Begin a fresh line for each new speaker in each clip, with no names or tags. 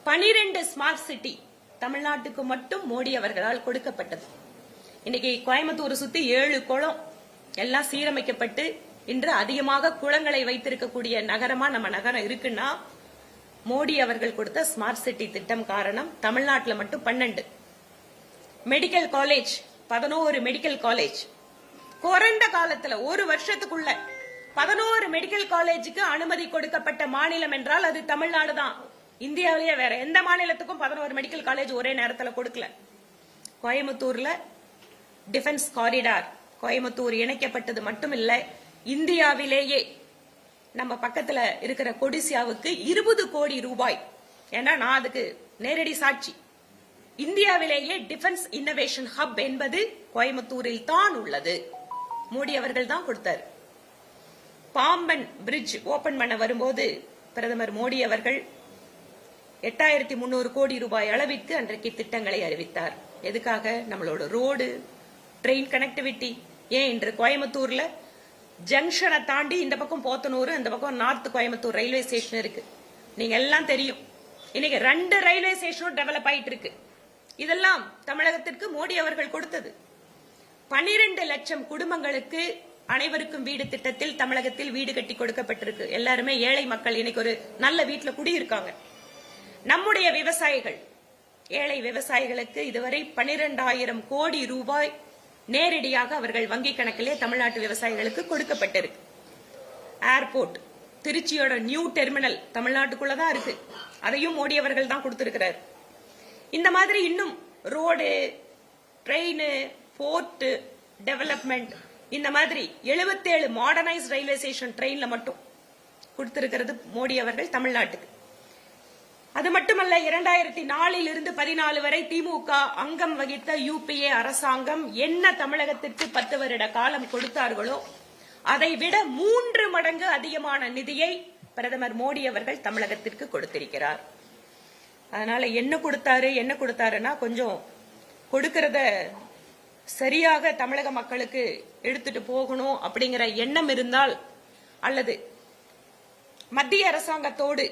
12 smart city தமிழ்நாட்டுக்கு மட்டும் மோடி அவர்களால் கொடுக்கப்பட்டது. இன்னைக்கு கோயம்புத்தூர் சுத்தி 7 குளம் எல்லாம் சீரமைக்கப்பட்டு இன்று அதிகமாக குளங்களை வைத்திருக்கக்கூடிய நகரமா நம்ம நகரம் இருக்குன்னா மோடி அவர்கள் கொடுத்த ஸ்மார்ட் சிட்டி திட்டம் காரணம். தமிழ்நாட்டில் மட்டும் 12 மெடிக்கல் காலேஜ், 11 மெடிக்கல் காலேஜ் குறைந்த காலத்துல ஒரு வருஷத்துக்குள்ள 11 மெடிக்கல் காலேஜுக்கு அனுமதி கொடுக்கப்பட்ட மாநிலம் என்றால் அது தமிழ்நாடு தான். இந்தியாவிலேயே வேற எந்த மாநிலத்துக்கும் 11 மெடிக்கல் காலேஜ் ஒரே நேரத்தில் கொடுக்கல. கோயம்புத்தூர்ல டிஃபென்ஸ் காரிடார் கோயம்புத்தூர் இணைக்கப்பட்டது மட்டும் இல்ல, இந்தியாவிலேயே நம்ம பக்கத்துல இருக்கிற கொடிசியாவுக்கு 20 கோடி ரூபாய், ஏன்னா நான் அதுக்கு நேரடி சாட்சி. இந்தியாவிலேயே டிஃபென்ஸ் இன்னோவேஷன் ஹப் என்பது கோயம்புத்தூரில் தான் உள்ளது. மோடி அவர்கள் தான் கொடுத்தார். பாம்பன் பிரிட்ஜ் ஓபன் பண்ண வரும்போது பிரதமர் மோடி அவர்கள் 8300 கோடி ரூபாய் அளவிற்கு அன்றைக்கு திட்டங்களை அறிவித்தார். எதுக்காக? நம்மளோட ரோடு, ட்ரெயின் கனெக்டிவிட்டி. ஏன் இன்று கோயம்புத்தூர்ல ஜங்ஷனை தாண்டி இந்த பக்கம் போத்தனூர், இந்த பக்கம் நார்த் கோயம்புத்தூர் ரயில்வே ஸ்டேஷன் இருக்கு. நீங்க எல்லாம் தெரியும். இன்னைக்கு 2 ரயில்வே ஸ்டேஷனும் டெவலப் ஆயிட்டு இருக்கு. இதெல்லாம் தமிழகத்திற்கு மோடி அவர்கள் கொடுத்தது. 12 லட்சம் குடும்பங்களுக்கு அனைவருக்கும் வீடு திட்டத்தில் தமிழகத்தில் வீடு கட்டி கொடுக்கப்பட்டிருக்கு. எல்லாருமே ஏழை மக்கள் இன்னைக்கு ஒரு நல்ல வீட்டுல குடியிருக்காங்க. நம்முடைய விவசாயிகள், ஏழை விவசாயிகளுக்கு இதுவரை 12,000 கோடி ரூபாய் நேரடியாக அவர்கள் வங்கி கணக்கிலே தமிழ்நாட்டு விவசாயிகளுக்கு கொடுக்கப்பட்டிருக்கு. ஏர்போர்ட், திருச்சியோட நியூ டெர்மினல் தமிழ்நாட்டுக்குள்ளதான் இருக்கு. அதையும் மோடி அவர்கள் தான் கொடுத்திருக்கிறார். இந்த மாதிரி இன்னும் ரோடு, ட்ரெயின், போர்ட் டெவலப்மெண்ட், இந்த மாதிரி 77 மாடர்னைஸ் ரயில்வே ஸ்டேஷன் ட்ரெயின்ல மட்டும் கொடுத்திருக்கிறது மோடி அவர்கள் தமிழ்நாட்டுக்கு. அது மட்டுமல்ல, 2004 இருந்து 14 வரை திமுக அங்கம் வகித்த யுபிஏ அரசாங்கம் என்ன தமிழகத்திற்கு 10 வருட காலம் கொடுத்தார்களோ அதை விட 3 மடங்கு அதிகமான நிதியை பிரதமர் மோடி அவர்கள் தமிழகத்திற்கு கொடுத்திருக்கிறார். அதனால என்ன கொடுத்தாருன்னா கொஞ்சம் கொடுக்கறத சரியாக தமிழக மக்களுக்கு எடுத்துட்டு போகணும் அப்படிங்கிற எண்ணம் இருந்தால், அல்லது மத்திய அரசாங்கத்தோடு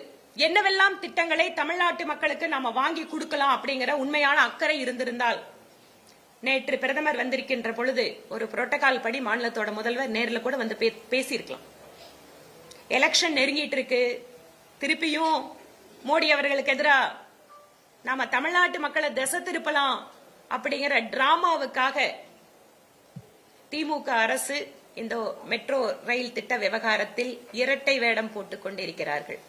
என்னவெல்லாம் திட்டங்களை தமிழ்நாட்டு மக்களுக்கு நாம வாங்கி கொடுக்கலாம் அப்படிங்கிற உண்மையான அக்கறை இருந்திருந்தால், நேற்று பிரதமர் வந்திருக்கின்ற பொழுது ஒரு புரோட்டோகால் படி மாநிலத்தோட முதல்வர் நேரில் கூட வந்து பேசியிருக்கலாம். எலெக்ஷன் நெருங்கிட்டு இருக்கு, திருப்பியும் மோடி அவர்களுக்கு எதிராக நாம தமிழ்நாட்டு மக்களை திசை திருப்பலாம் அப்படிங்கிற டிராமாவுக்காக திமுக அரசு இந்த மெட்ரோ ரயில் திட்ட விவகாரத்தில் இரட்டை வேடம் போட்டுக் கொண்டிருக்கிறார்கள்.